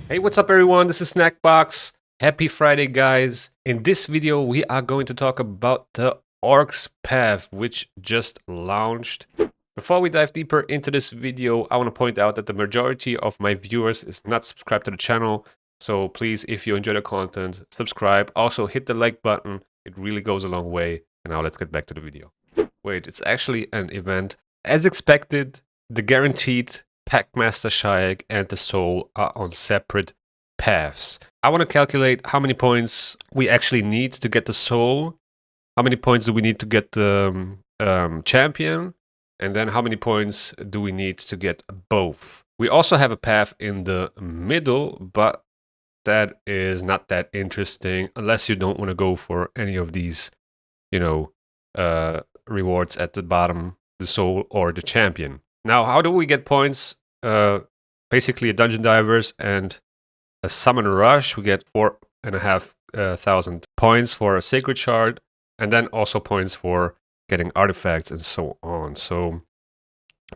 Hey, what's up everyone? This is Snackbox. Happy Friday, guys. In this video, we are going to talk about the Orcs Path, which just launched. Before we dive deeper into this video, I want to point out that the majority of my viewers is not subscribed to the channel. So please, if you enjoy the content, subscribe. Also hit the like button. It really goes a long way. And now let's get back to the video. Wait, it's actually an event. As expected, the guaranteed Packmaster Shayak and the Soul are on separate paths. I want to calculate how many points we actually need to get the Soul, how many points do we need to get the Champion, and then how many points do we need to get both. We also have a path in the middle, but that is not that interesting unless you don't want to go for any of these, rewards at the bottom, the Soul or the Champion. Now, how do we get points? Basically, a Dungeon Divers and a Summon Rush. We get 4,500 points for a Sacred Shard, and then also points for getting artifacts and so on. So,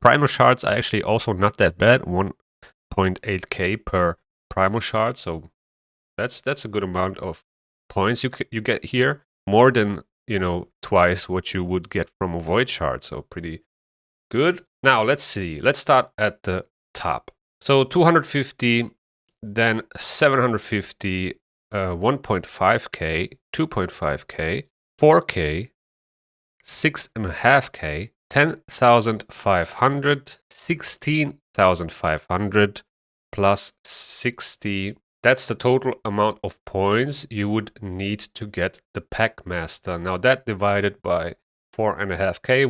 Primal Shards are actually also not that bad. 1.8k per Primal Shard. So that's a good amount of points you get here. More than twice what you would get from a Void Shard. So pretty good. Now let's see. Let's start at the top. So 250, then 750, 1.5k, 2.5k, 4k, 6.5k, 10,500, 16,500 plus 60. That's the total amount of points you would need to get the Packmaster. Now that divided by 4.5k,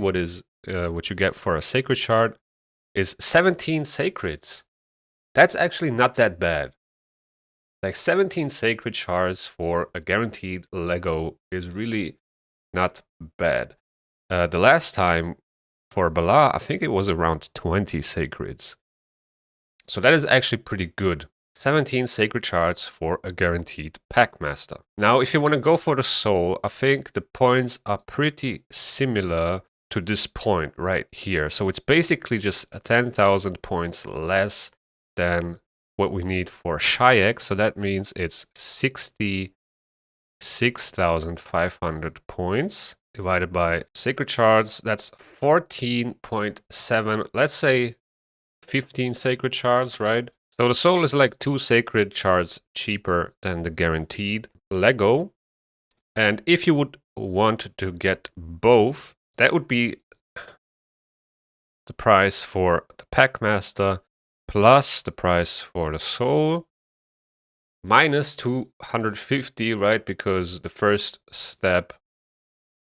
what you get for a Sacred Shard, is 17 Sacreds. That's actually not that bad. Like 17 Sacred Shards for a guaranteed LEGGO is really not bad. The last time for Bala, I think it was around 20 Sacreds. So that is actually pretty good. 17 Sacred Shards for a guaranteed Packmaster. Now, if you want to go for the Soul, I think the points are pretty similar to this point right here. So it's basically just 10,000 points less than what we need for Shayak. So that means it's 66,500 points divided by Sacred Shards. That's 14.7, let's say 15 Sacred Shards, right? So the Soul is like 2 Sacred Shards cheaper than the guaranteed LEGGO. And if you would want to get both, that would be the price for the Packmaster plus the price for the Soul minus 250, right? Because the first step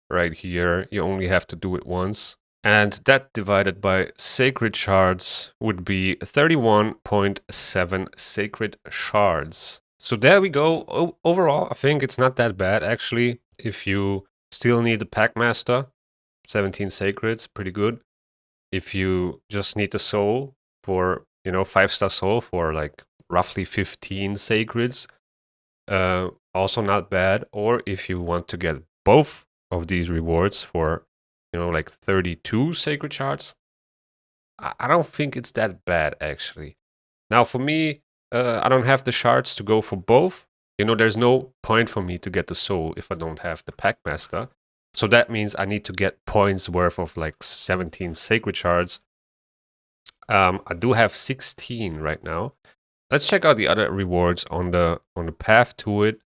right here, you only have to do it once. And that divided by Sacred Shards would be 31.7 Sacred Shards. So there we go. Overall, I think it's not that bad, actually. If you still need the Packmaster, 17 Sacreds, pretty good. If you just need the Soul for, 5-star Soul for like roughly 15 Sacreds, also not bad. Or if you want to get both of these rewards for like 32 Sacred Shards, I don't think it's that bad, actually. Now, for me, I don't have the shards to go for both. There's no point for me to get the Soul if I don't have the Packmaster. So that means I need to get points worth of like 17 Sacred Shards. I do have 16 right now. Let's check out the other rewards on the path to it.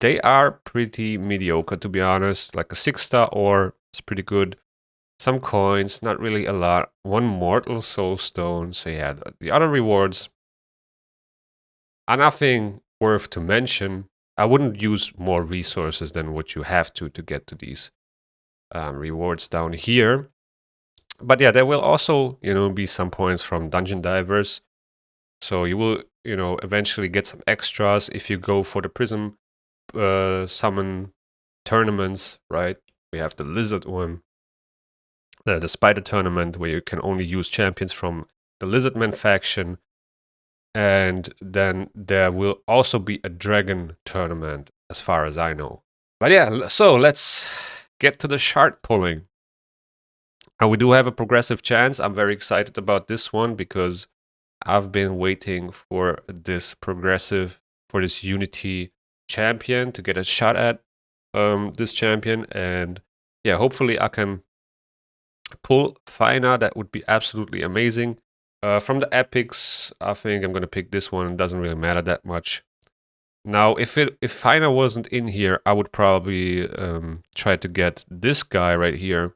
They are pretty mediocre, to be honest. Like a 6-star ore is pretty good. Some coins, not really a lot. 1 mortal soul stone. So yeah, the other rewards are nothing worth to mention. I wouldn't use more resources than what you have to get to these rewards down here. But yeah, there will also, be some points from Dungeon Divers. So you will, eventually get some extras if you go for the Prism summon tournaments, right? We have the Lizard one. The Spider tournament where you can only use champions from the Lizardman faction. And then there will also be a Dragon tournament, as far as I know. But yeah, so let's get to the shard pulling. And we do have a progressive chance. I'm very excited about this one because I've been waiting for this progressive, for this Unity champion to get a shot at this champion. And yeah, hopefully I can pull Fina. That would be absolutely amazing. From the epics, I think I'm going to pick this one. It doesn't really matter that much. Now, if Fina wasn't in here, I would probably try to get this guy right here,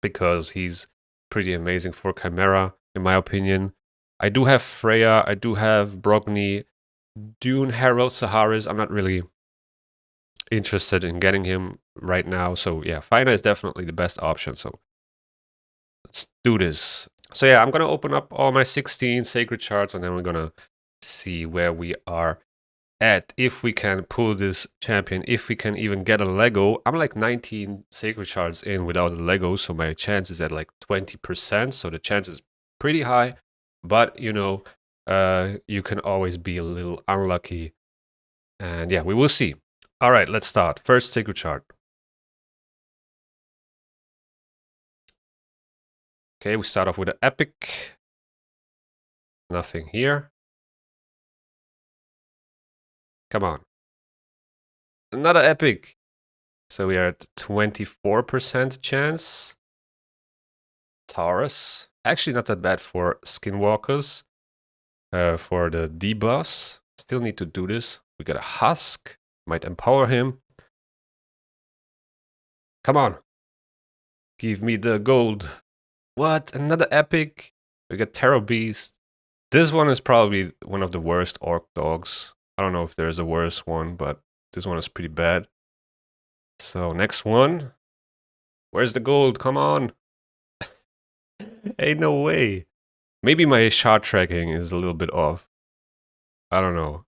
because he's pretty amazing for Chimera, in my opinion. I do have Freya, I do have Brogni, Dune, Herald, Saharis. I'm not really interested in getting him right now. So yeah, Fina is definitely the best option. So let's do this. So yeah, I'm going to open up all my 16 Sacred Shards, and then we're going to see where we are at, if we can pull this champion, if we can even get a LEGGO. I'm like 19 Sacred Shards in without a LEGGO, so my chance is at like 20%, so the chance is pretty high. But, you know, you can always be a little unlucky. And yeah, we will see. All right, let's start. First Sacred Shard. Okay, we start off with an epic. Nothing here. Come on. Another epic. So we are at 24% chance. Taurus. Actually not that bad for Skinwalkers. For the debuffs. Still need to do this. We got a Husk. Might empower him. Come on. Give me the gold. What? Another epic? We got Terror Beast. This one is probably one of the worst Orc dogs. I don't know if there's a worse one, but this one is pretty bad. So next one. Where's the gold? Come on. Ain't no way. Maybe my shard tracking is a little bit off. I don't know.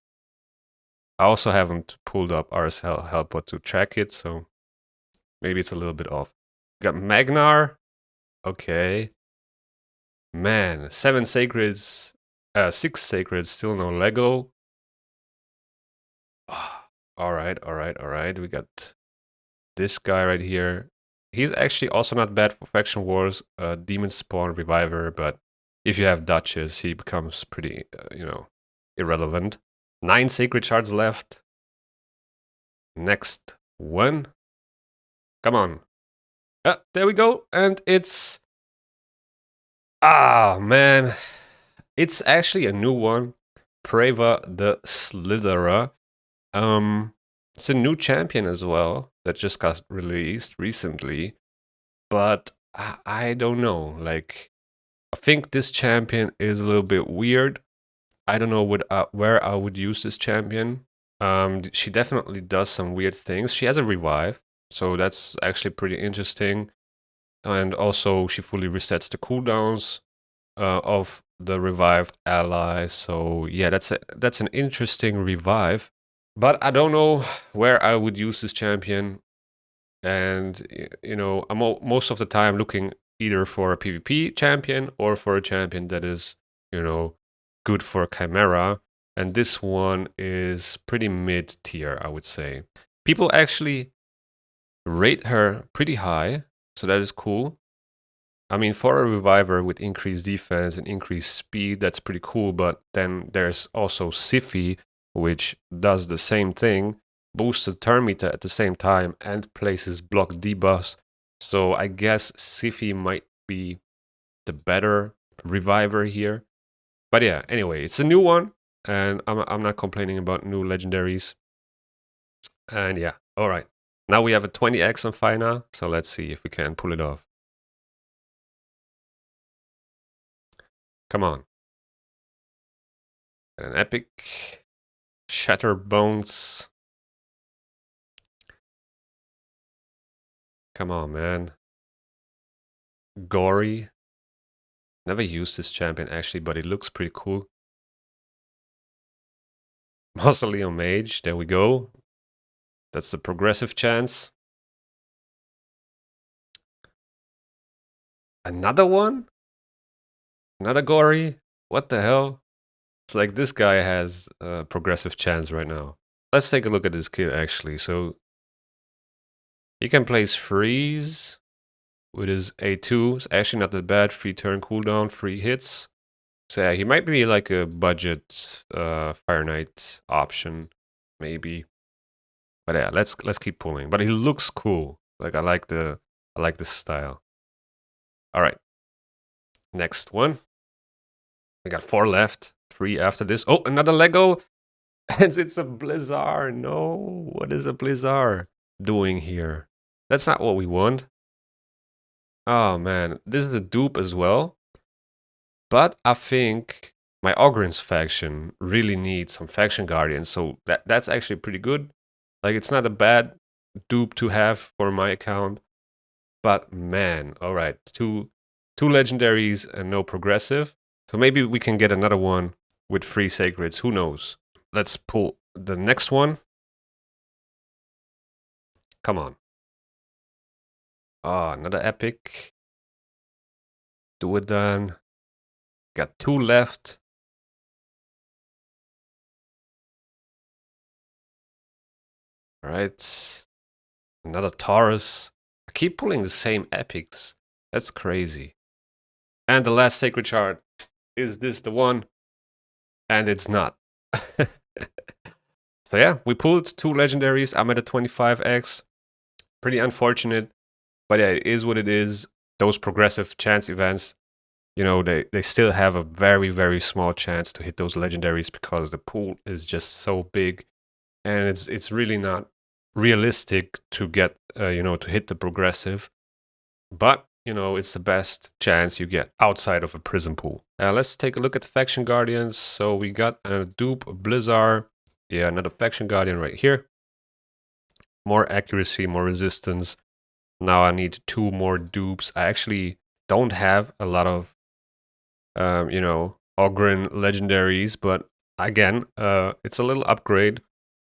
I also haven't pulled up RSL Helper to track it, so maybe it's a little bit off. Got Magnar. Okay. Man, 7 sacreds, 6 sacreds, still no LEGGO. Alright. We got this guy right here. He's actually also not bad for Faction Wars, Demon Spawn Reviver, but if you have Duchess, he becomes pretty, irrelevant. 9 Sacred Shards left. Next one. Come on. There we go. And it's... Ah, man. It's actually a new one. Preva the Slitherer. It's a new champion as well that just got released recently. But I don't know. Like, I think this champion is a little bit weird. I don't know where I would use this champion. She definitely does some weird things. She has a revive, so that's actually pretty interesting. And also, she fully resets the cooldowns of the revived allies. So yeah, that's an interesting revive. But I don't know where I would use this champion. And you know, I'm most of the time looking either for a PvP champion or for a champion that is, you know, good for Chimera. And this one is pretty mid tier, I would say. People actually rate her pretty high, so that is cool. I mean, for a reviver with increased defense and increased speed, that's pretty cool. But then there's also Siphi, which does the same thing, boosts the turn meter at the same time, and places block debuffs. So I guess Siphi might be the better reviver here. But yeah, anyway, it's a new one, and I'm not complaining about new legendaries. And yeah, all right. Now we have a 20x on Fina, so let's see if we can pull it off. Come on. An epic. Shatter Bones. Come on, man. Gory. Never used this champion actually, but it looks pretty cool. Mausoleum Mage, there we go. That's the progressive chance. Another one? Another Gory? What the hell? It's like this guy has a progressive chance right now. Let's take a look at this kid actually. So he can place Freeze with his A2. It's actually not that bad. Free turn cooldown, free hits. So yeah, he might be like a budget Fire Knight option, maybe. But yeah, let's keep pulling. But he looks cool. Like I like the style. All right. Next one. We got 4 left. 3 after this. Oh, another Lego. And it's a Blizzard. No. What is a Blizzard doing here? That's not what we want. Oh man, this is a dupe as well. But I think my Ogryn's faction really needs some faction guardians, so that's actually pretty good. Like it's not a bad dupe to have for my account. But man, all right, two legendaries and no progressive. So maybe we can get another one with 3 sacreds. Who knows? Let's pull the next one. Come on. Ah, another epic. Do it then. Got 2 left. All right. Another Taurus. I keep pulling the same epics. That's crazy. And the last Sacred Shard. Is this the one? And it's not. So yeah, we pulled 2 legendaries. I'm at a 25x. Pretty unfortunate. But yeah, it is what it is. Those progressive chance events, you know, they still have a very, very small chance to hit those legendaries because the pool is just so big. And it's really not realistic to get, you know, to hit the progressive. But, you know, it's the best chance you get outside of a prison pool. Let's take a look at the faction guardians. So we got a dupe, a Blizzard. Yeah, another faction guardian right here. More accuracy, more resistance. Now I need 2 more dupes. I actually don't have a lot of, you know, Ogryn legendaries, but again, it's a little upgrade,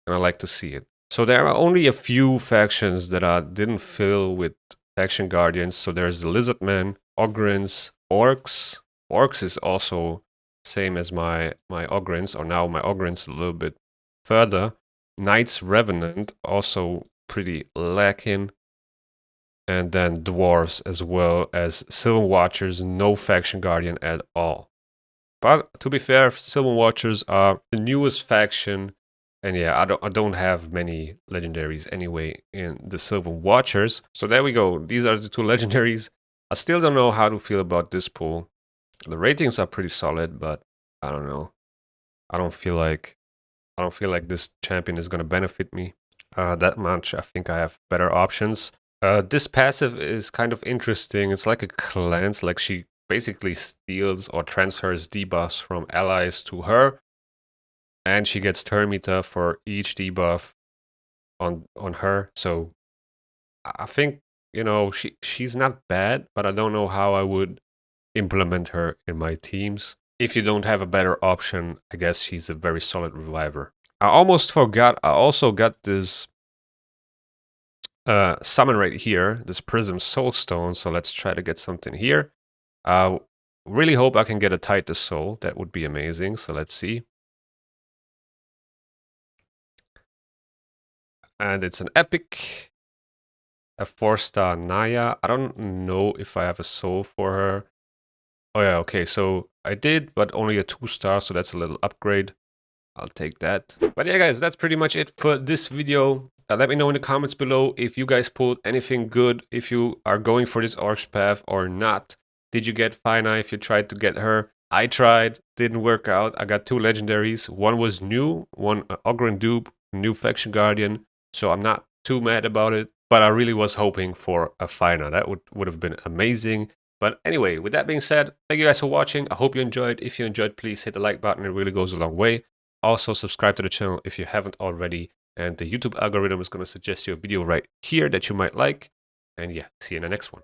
and I like to see it. So there are only a few factions that I didn't fill with faction guardians. So there's the Lizardmen, Ogryns, Orcs. Orcs is also same as my Ogryns, or now my Ogryns a little bit further. Knights Revenant, also pretty lacking. And then Dwarves as well as Sylvan Watchers, no faction guardian at all. But to be fair, Sylvan Watchers are the newest faction. And yeah, I don't have many legendaries anyway in the Sylvan Watchers. So there we go. These are the 2 legendaries. I still don't know how to feel about this pool. The ratings are pretty solid, but I don't know. I don't feel like this champion is going to benefit me that much. I think I have better options. This passive is kind of interesting. It's like a cleanse, like she basically steals or transfers debuffs from allies to her. And she gets turn meter for each debuff on her. So I think, you know, she's not bad, but I don't know how I would implement her in my teams. If you don't have a better option, I guess she's a very solid reviver. I almost forgot, I also got this summon right here, this Prism Soulstone. So let's try to get something here. Really hope I can get a Titus Soul. That would be amazing. So let's see. And it's an epic. A 4-star Naya. I don't know if I have a soul for her. Oh yeah, okay, so I did, but only a 2-star, so that's a little upgrade. I'll take that. But yeah, guys, that's pretty much it for this video. Let me know in the comments below if you guys pulled anything good, if you are going for this Orcs path or not. Did you get Fina if you tried to get her? I tried, didn't work out. I got 2 legendaries. One was new, one Ogryn dupe, new faction guardian. So I'm not too mad about it. But I really was hoping for a Fina. That would have been amazing. But anyway, with that being said, thank you guys for watching. I hope you enjoyed. If you enjoyed, please hit the like button. It really goes a long way. Also, subscribe to the channel if you haven't already. And the YouTube algorithm is going to suggest you a video right here that you might like. And yeah, see you in the next one.